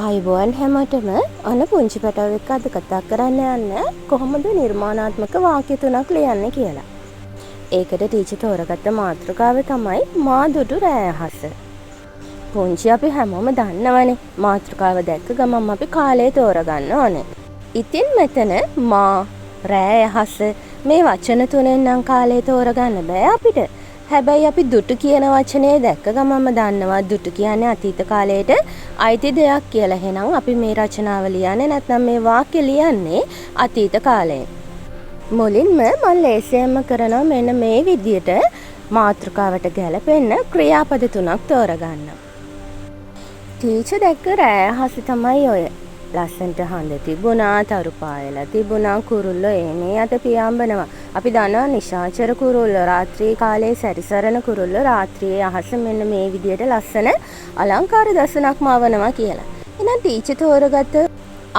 ආයුබෝවන් හැමෝටම අන පුංචි පැටව එක්ක අද කතා කරන්න යන්නේ කොහොමද නිර්මාණාත්මක වාක්‍ය තුනක් ලියන්නේ කියලා. ඒකට ටීචර් තෝරගත්ත මාතෘකාව තමයි මා දුටු රෑ අහස. පුංචි අපි හැමෝම දන්නවනේ මාතෘකාව දැක්ක ගමන් අපි කාලය තෝරගන්න ඕනේ. ඉතින් මෙතන මා රෑ අහස මේ වචන තුනෙන් නම් කාලය තෝරගන්න බෑ අපිට. හැබැයි අපි දුටු කියන වචනේ දැක්ක ගමන්ම දන්නවා දුටු කියන්නේ අතීත කාලයට අයිති දෙයක් කියලා. එහෙනම් අපි මේ රචනාව ලියන්නේ නැත්නම් මේ වාක්‍ය ලියන්නේ අතීත කාලයෙන්. මුලින්ම මම ලේසියෙන්ම කරනවා මෙන්න මේ විදියට මාතෘකාවට ගැලපෙන්න ක්‍රියාපද තුනක් තෝරගන්න. ටීචර් දැක්ක රෑ අහස තමයි ඔය. ලස්සන්ට හඳ තිබුණා, තරු පායලා තිබුණා, කුරුල්ලෝ එනේ අත පියාඹනවා. අපි දන්නවා නිශාචර කුරුල්ලෝ රාත්‍රී කාලේ සැරිසරන කුරුල්ලෝ රාත්‍රියේ අහස මෙන්න මේ විදියට ලස්සන අලංකාර දසුනක් මවනවා කියලා. එහෙනම් ටීචර් තෝරගත්ත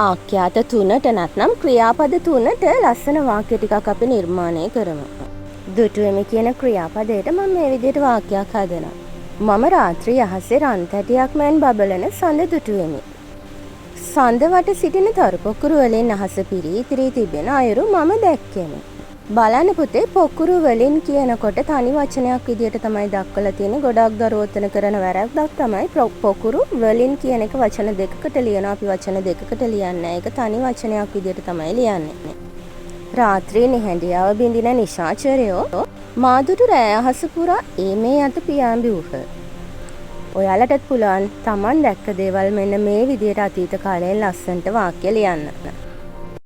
ආඛ්‍යාත තුනට නැත්නම් ක්‍රියාපද තුනට ලස්සන වාක්‍ය ටිකක් අපි නිර්මාණය කරමු. දුටුවෙමි කියන ක්‍රියාපදයට මම මේ විදියට වාක්‍යයක් හදනවා. මම රාත්‍රී අහසේ රන් තැටියක් මෙන් බබලන සඳ දුටුවෙමි. සඳ වට සිටින තරු පොකුරු වලින් අහස පිරී ඉතිරී තිබෙන අයුරු මම දැක්කෙමි. බලන්න පුතේ පොකුරු වලින් කියනකොට තනි වචනයක් විදියට තමයි දක්වලා තියෙන්නේ. ගොඩක් දරුවෝතන කරන වැරද්දක් තමයි පොකුරු වලින් කියන එක වචන දෙකකට ලියනවා. අපි වචන දෙකකට ලියන්නේ. ඒක තනි වචනයක් විදියට තමයි ලියන්නේ. රාත්‍රියේ නිහඬියාව බිඳින නිශාචරයෝ මාදුටු රෑ අහස පුරා මේ අත පියාඹි වූහ. ඔයාලටත් පුළුවන් Taman දැක්ක දේවල් මෙන්න මේ විදියට අතීත කාලයේ ලස්සනට වාක්‍ය ලියන්න.